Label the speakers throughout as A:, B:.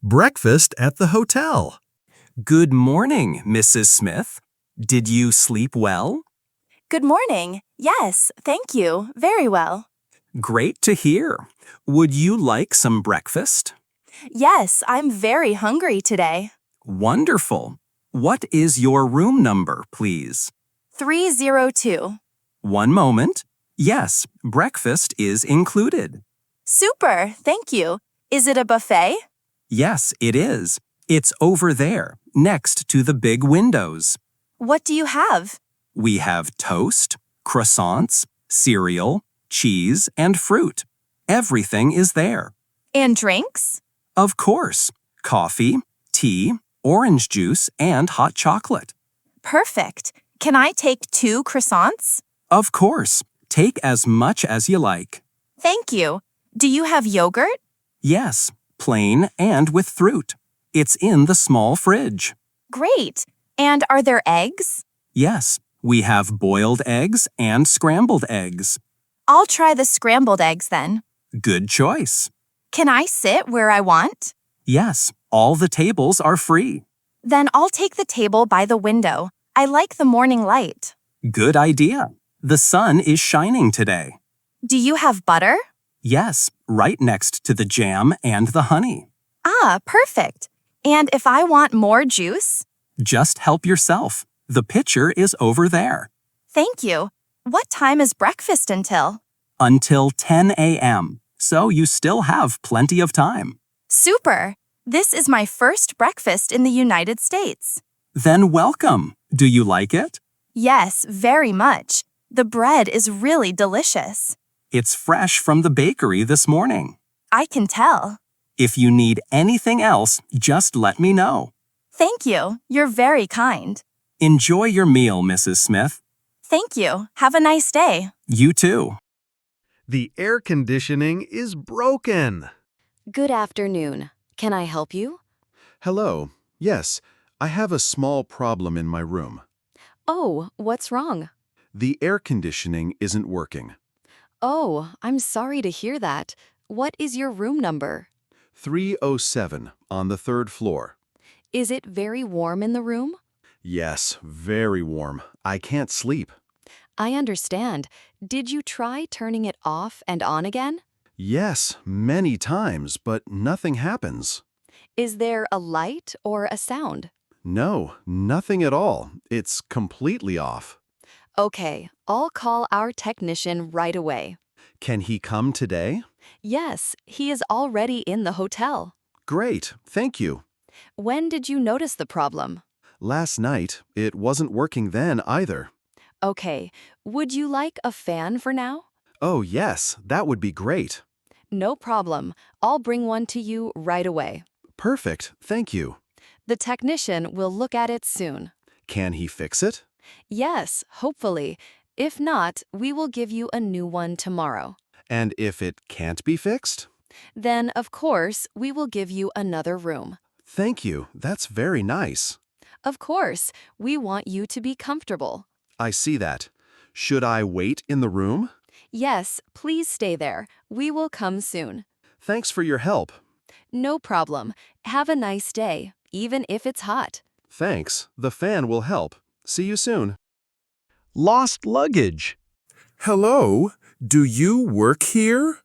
A: Breakfast at the hotel.
B: Good morning, Mrs. Smith. Did you sleep well?
C: Good morning. Yes, thank you. Very well.
B: Great to hear. Would you like some breakfast?
C: Yes, I'm very hungry today.
B: Wonderful. What is your room number, please?
C: 302.
B: One moment. Yes, breakfast is included.
C: Super, thank you. Is it a buffet?
B: Yes, it is. It's over there, next to the big windows.
C: What do you have?
B: We have toast, croissants, cereal, cheese, and fruit. Everything is there.
C: And drinks?
B: Of course, coffee, tea, orange juice, and hot chocolate.
C: Perfect. Can I take 2 croissants?
B: Of course, take as much as you like.
C: Thank you. Do you have yogurt?
B: Yes, plain and with fruit. It's in the small fridge.
C: Great. And are there eggs?
B: Yes, we have boiled eggs and scrambled eggs.
C: I'll try the scrambled eggs then.
B: Good choice.
C: Can I sit where I want?
B: Yes, all the tables are free.
C: Then I'll take the table by the window. I like the morning light.
B: Good idea. The sun is shining today.
C: Do you have butter?
B: Yes, right next to the jam and the honey.
C: Ah, perfect. And if I want more juice?
B: Just help yourself. The pitcher is over there.
C: Thank you. What time is breakfast until?
B: Until 10 a.m., so you still have plenty of time.
C: Super. This is my first breakfast in the United States.
B: Then welcome. Do you like it?
C: Yes, very much. The bread is really delicious.
B: It's fresh from the bakery this morning.
C: I can tell.
B: If you need anything else, just let me know.
C: Thank you. You're very kind.
B: Enjoy your meal, Mrs. Smith.
C: Thank you. Have a nice day.
B: You too.
A: The air conditioning is broken.
D: Good afternoon. Can I help you?
E: Hello. Yes, I have a small problem in my room.
D: Oh, what's wrong?
E: The air conditioning isn't working.
D: Oh, I'm sorry to hear that. What is your room number?
E: 307 on the 3rd floor.
D: Is it very warm in the room?
E: Yes, very warm. I can't sleep.
D: I understand. Did you try turning it off and on again?
E: Yes, many times, but nothing happens.
D: Is there a light or a sound?
E: No, nothing at all. It's completely off.
D: Okay, I'll call our technician right away.
E: Can he come today?
D: Yes, he is already in the hotel.
E: Great, thank you.
D: When did you notice the problem?
E: Last night, it wasn't working then either.
D: Okay, would you like a fan for now?
E: Oh yes, that would be great.
D: No problem. I'll bring one to you right away.
E: Perfect, thank you.
D: The technician will look at it soon.
E: Can he fix it?
D: Yes, hopefully. If not, we will give you a new one tomorrow.
E: And if it can't be fixed?
D: Then, of course, we will give you another room.
E: Thank you, that's very nice.
D: Of course, we want you to be comfortable.
E: I see that. Should I wait in the room?
D: Yes, please stay there. We will come soon.
E: Thanks for your help.
D: No problem. Have a nice day, even if it's hot.
E: Thanks, the fan will help. See you soon.
A: Lost luggage. Hello, do you work here?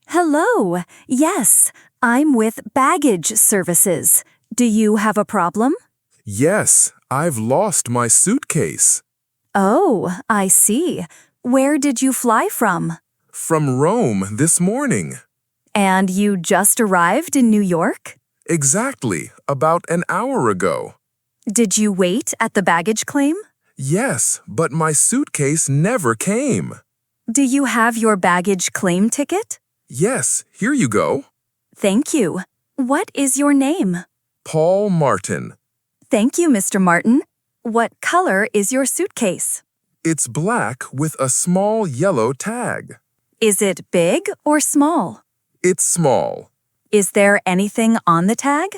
F: Hello. Yes, I'm with Baggage Services. Do you have a problem?
G: Yes, I've lost my suitcase.
F: Oh, I see. Where did you fly from?
G: From Rome this morning.
F: And you just arrived in New York?
G: Exactly, about an hour ago.
F: Did you wait at the baggage claim?
G: Yes, but my suitcase never came.
F: Do you have your baggage claim ticket?
G: Yes, here you go.
F: Thank you. What is your name?
G: Paul Martin.
F: Thank you, Mr. Martin. What color is your suitcase?
G: It's black with a small yellow tag.
F: Is it big or small?
G: It's small.
F: Is there anything on the tag?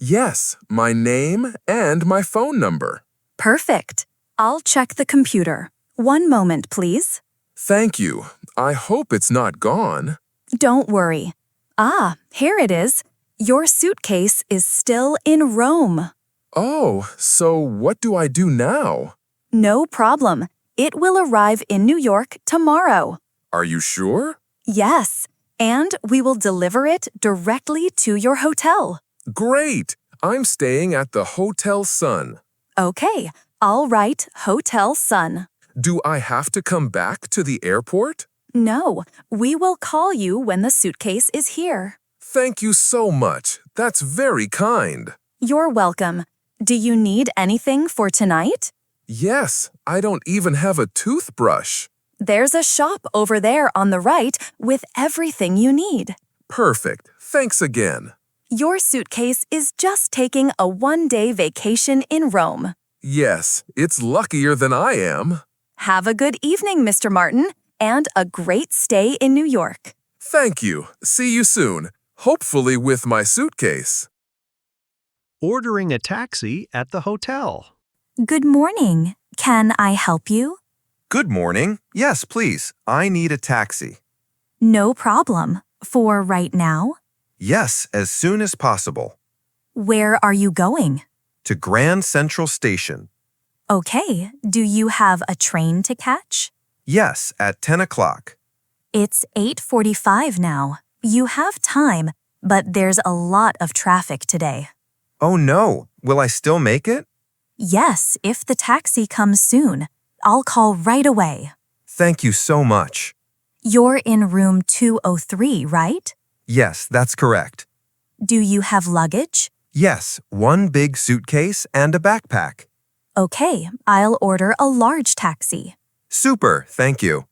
G: Yes, my name and my phone number.
F: Perfect. I'll check the computer. One moment, please.
G: Thank you. I hope it's not gone.
F: Don't worry. Ah, here it is. Your suitcase is still in Rome.
G: Oh, so what do I do now?
F: No problem. It will arrive in New York tomorrow.
G: Are you sure?
F: Yes, and we will deliver it directly to your hotel.
G: Great! I'm staying at the Hotel Sun.
F: Okay, I'll write Hotel Sun.
G: Do I have to come back to the airport?
F: No, we will call you when the suitcase is here.
G: Thank you so much. That's very kind.
F: You're welcome. Do you need anything for tonight?
G: Yes, I don't even have a toothbrush.
F: There's a shop over there on the right with everything you need.
G: Perfect. Thanks again.
F: Your suitcase is just taking a one-day vacation in Rome.
G: Yes, it's luckier than I am.
F: Have a good evening, Mr. Martin, and a great stay in New York.
G: Thank you. See you soon. Hopefully with my suitcase.
A: Ordering a taxi at the hotel.
F: Good morning. Can I help you?
H: Good morning. Yes, please. I need a taxi.
F: No problem. For right now?
H: Yes, as soon as possible.
F: Where are you going?
H: To Grand Central Station.
F: Okay. Do you have a train to catch?
H: Yes, at 10 o'clock.
F: It's 8:45 now. You have time, but there's a lot of traffic today.
H: Oh no, will I still make it?
F: Yes, if the taxi comes soon. I'll call right away.
H: Thank you so much.
F: You're in room 203, right?
H: Yes, that's correct.
F: Do you have luggage?
H: Yes, one big suitcase and a backpack.
F: Okay, I'll order a large taxi.
H: Super, thank you.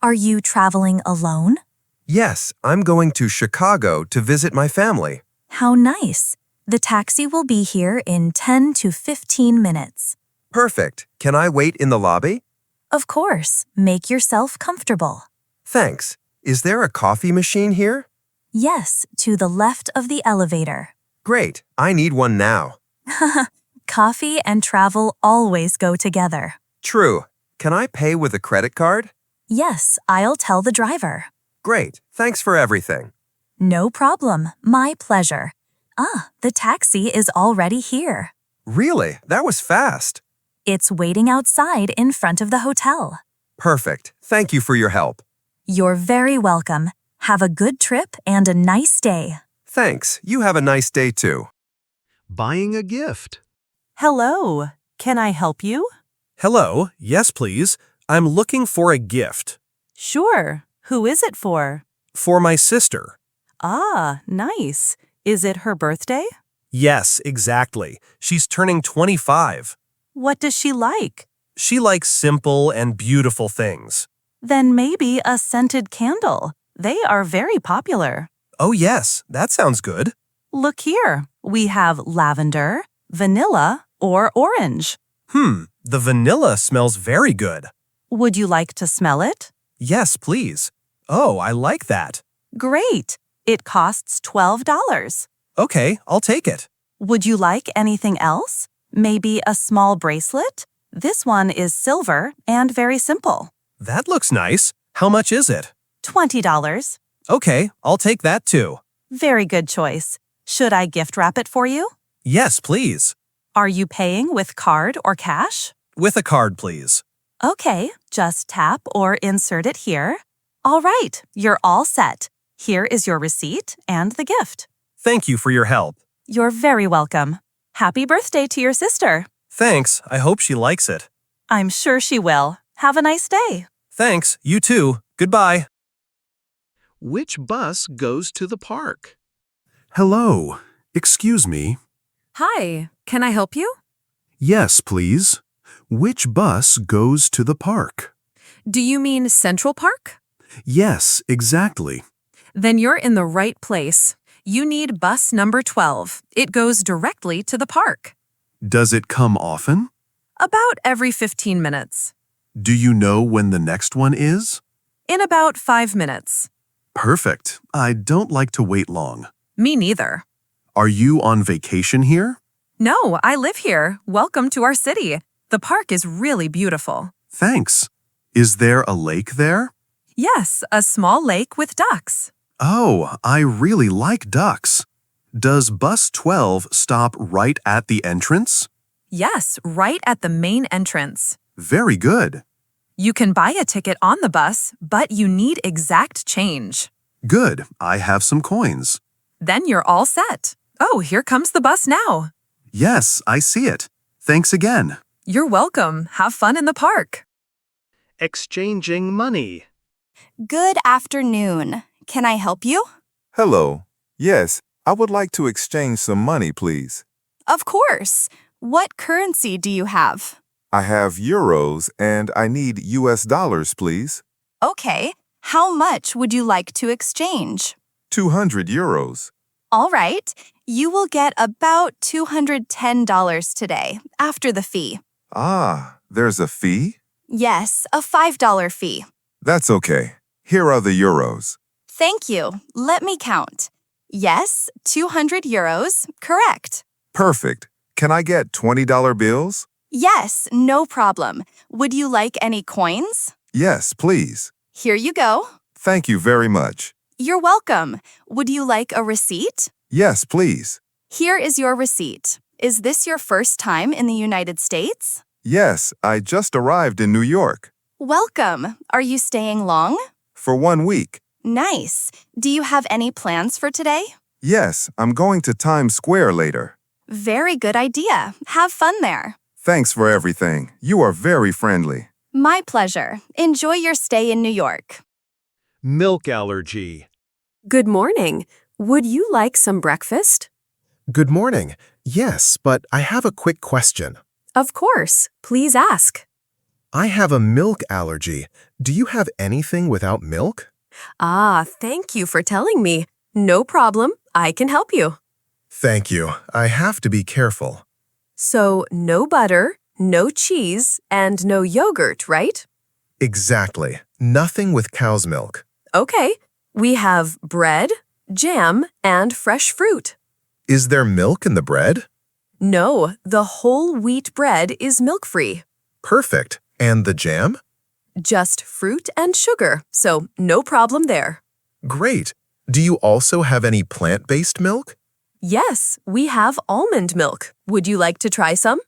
F: Are you traveling alone?
H: Yes, I'm going to Chicago to visit my family.
F: How nice. The taxi will be here in 10 to 15 minutes.
H: Perfect. Can I wait in the lobby?
F: Of course, make yourself comfortable.
H: Thanks. Is there a coffee machine here?
F: Yes, to the left of the elevator.
H: Great, I need one now.
F: Coffee and travel always go together.
H: True. Can I pay with a credit card?
F: Yes, I'll tell the driver.
H: Great, thanks for everything.
F: No problem, my pleasure. The taxi is already here.
H: Really? That was fast.
F: It's waiting outside in front of the hotel.
H: Perfect. Thank you for your help.
F: You're very welcome. Have a good trip and a nice day.
H: Thanks. You have a nice day too.
A: Buying a gift.
I: Hello. Can I help you?
J: Hello. Yes, please. I'm looking for a gift.
I: Sure. Who is it for?
J: For my sister.
I: Ah, nice. Is it her birthday?
J: Yes, exactly. She's turning 25.
I: What does she like?
J: She likes simple and beautiful things.
I: Then maybe a scented candle. They are very popular.
J: Oh yes, that sounds good.
I: Look here. We have lavender, vanilla, or orange.
J: The vanilla smells very good.
I: Would you like to smell it?
J: Yes, please. Oh, I like that.
I: Great. It costs $12.
J: Okay, I'll take it.
I: Would you like anything else? Maybe a small bracelet? This one is silver and very simple.
J: That looks nice. How much is it?
I: $20.
J: Okay, I'll take that too.
I: Very good choice. Should I gift wrap it for you?
J: Yes, please.
I: Are you paying with card or cash?
J: With a card, please.
I: Okay, just tap or insert it here. All right, you're all set. Here is your receipt and the gift.
J: Thank you for your help.
I: You're very welcome. Happy birthday to your sister.
J: Thanks. I hope she likes it.
I: I'm sure she will. Have a nice day.
J: Thanks. You too. Goodbye.
A: Which bus goes to the park?
E: Hello. Excuse me.
K: Hi, can I help you?
E: Yes, please. Which bus goes to the park?
K: Do you mean Central Park?
E: Yes, exactly.
K: Then you're in the right place. You need bus number 12. It goes directly to the park.
E: Does it come often?
K: About every 15 minutes.
E: Do you know when the next one is?
K: In about 5 minutes.
E: Perfect. I don't like to wait long.
K: Me neither.
E: Are you on vacation here?
K: No, I live here. Welcome to our city. The park is really beautiful.
E: Thanks. Is there a lake there?
K: Yes, a small lake with ducks.
E: Oh, I really like ducks. Does bus 12 stop right at the entrance?
K: Yes, right at the main entrance.
E: Very good.
K: You can buy a ticket on the bus, but you need exact change.
E: Good. I have some coins.
K: Then you're all set. Oh, here comes the bus now.
E: Yes, I see it. Thanks again.
K: You're welcome. Have fun in the park.
A: Exchanging money.
C: Good afternoon. Can I help you?
L: Hello. Yes, I would like to exchange some money, please.
C: Of course. What currency do you have?
L: I have euros and I need US dollars, please.
C: Okay. How much would you like to exchange?
L: 200 euros.
C: All right. You will get about $210 today, after the fee.
L: Ah, there's a fee?
C: Yes, a $5 fee.
L: That's okay. Here are the euros.
C: Thank you. Let me count. Yes, 200 euros. Correct.
L: Perfect. Can I get $20 bills?
C: Yes, no problem. Would you like any coins?
L: Yes, please.
C: Here you go.
L: Thank you very much.
C: You're welcome. Would you like a receipt?
L: Yes, please.
C: Here is your receipt. Is this your first time in the United States?
L: Yes, I just arrived in New York.
C: Welcome. Are you staying long?
L: For 1 week.
C: Nice. Do you have any plans for today?
L: Yes, I'm going to Times Square later.
C: Very good idea. Have fun there.
L: Thanks for everything. You are very friendly.
C: My pleasure. Enjoy your stay in New York.
A: Milk allergy.
F: Good morning. Would you like some breakfast?
J: Good morning. Yes, but I have a quick question.
F: Of course. Please ask.
J: I have a milk allergy. Do you have anything without milk?
F: Ah, thank you for telling me. No problem. I can help you.
J: Thank you. I have to be careful.
F: So, no butter, no cheese, and no yogurt, right?
J: Exactly. Nothing with cow's milk.
F: Okay. We have bread, jam, and fresh fruit.
J: Is there milk in the bread?
F: No, the whole wheat bread is milk-free.
J: Perfect. And the jam?
F: Just fruit and sugar, so no problem there.
J: Great. Do you also have any plant-based milk?
F: Yes, we have almond milk. Would you like to try some?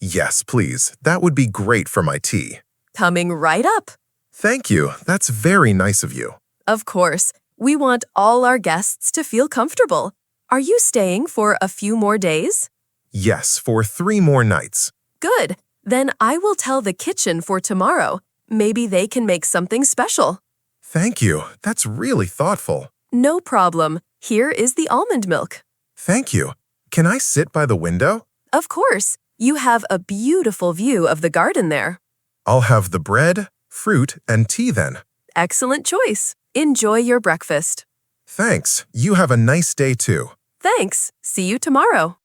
J: Yes, please. That would be great for my tea.
F: Coming right up.
J: Thank you. That's very nice of you.
F: Of course, we want all our guests to feel comfortable. Are you staying for a few more days?
J: Yes, for 3 more nights.
F: Good. Then I will tell the kitchen for tomorrow. Maybe they can make something special.
J: Thank you. That's really thoughtful.
F: No problem. Here is the almond milk.
J: Thank you. Can I sit by the window?
F: Of course. You have a beautiful view of the garden there.
J: I'll have the bread, fruit, and tea then.
F: Excellent choice. Enjoy your breakfast.
J: Thanks. You have a nice day too.
F: Thanks. See you tomorrow.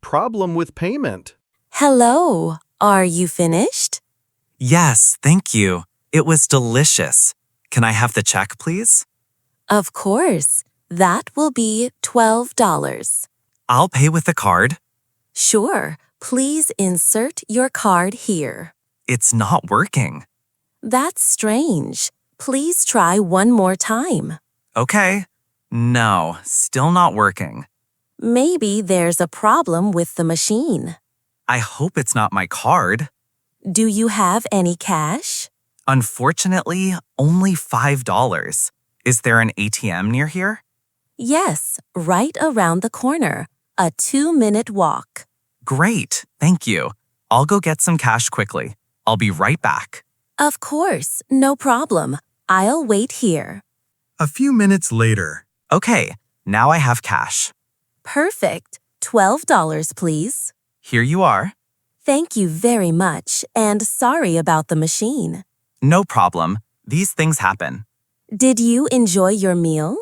A: Problem with payment.
M: Hello. Are you finished?
B: Yes, thank you. It was delicious. Can I have the check, please?
M: Of course. That will be $12.
B: I'll pay with the card.
M: Sure. Please insert your card here.
B: It's not working.
M: That's strange. Please try one more time.
B: Okay. No, still not working.
M: Maybe there's a problem with the machine.
B: I hope it's not my card.
M: Do you have any cash?
B: Unfortunately, only $5. Is there an ATM near here?
M: Yes, right around the corner. A 2-minute walk.
B: Great, thank you. I'll go get some cash quickly. I'll be right back.
M: Of course, no problem. I'll wait here.
J: A few minutes later.
B: Okay, now I have cash.
M: Perfect. $12, please.
B: Here you are.
M: Thank you very much, and sorry about the machine.
B: No problem. These things happen.
M: Did you enjoy your meal?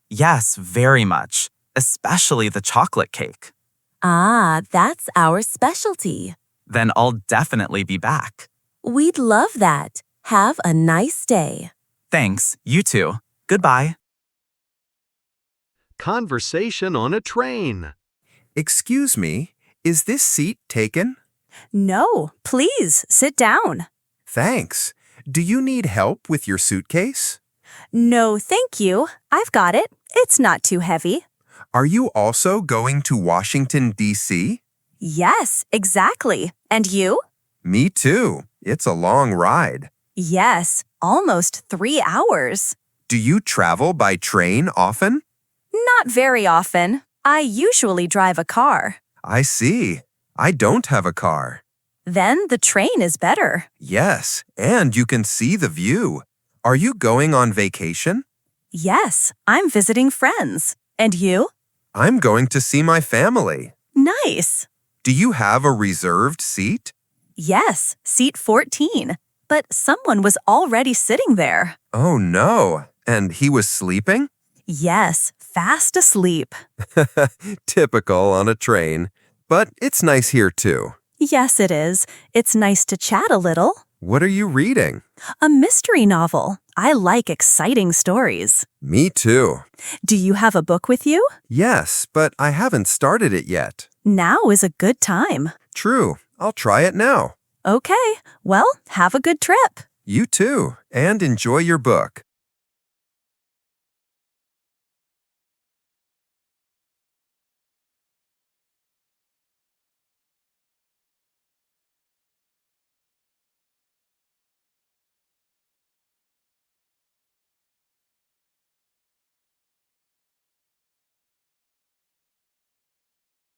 B: Yes, very much. Especially the chocolate cake.
M: Ah, that's our specialty.
B: Then I'll definitely be back.
M: We'd love that. Have a nice day.
B: Thanks, you too. Goodbye.
A: Conversation on a train.
H: Excuse me, is this seat taken?
F: No, please sit down.
H: Thanks. Do you need help with your suitcase?
F: No, thank you. I've got it. It's not too heavy.
H: Are you also going to Washington, D.C.?
F: Yes, exactly. And you?
H: Me too. It's a long ride.
F: Yes, almost 3 hours.
H: Do you travel by train often?
F: Not very often. I usually drive a car.
H: I see. I don't have a car.
F: Then the train is better.
H: Yes, and you can see the view. Are you going on vacation?
F: Yes, I'm visiting friends. And you?
H: I'm going to see my family.
F: Nice.
H: Do you have a reserved seat?
F: Yes, seat 14. But someone was already sitting there.
H: Oh no, and he was sleeping?
F: Yes, fast asleep.
H: Typical on a train. But it's nice here too.
F: Yes, it is. It's nice to chat a little.
H: What are you reading?
F: A mystery novel. I like exciting stories.
H: Me too.
F: Do you have a book with you?
H: Yes, but I haven't started it yet.
F: Now is a good time.
H: True. I'll try it now.
F: Okay, well, have a good trip.
H: You too, and enjoy your book.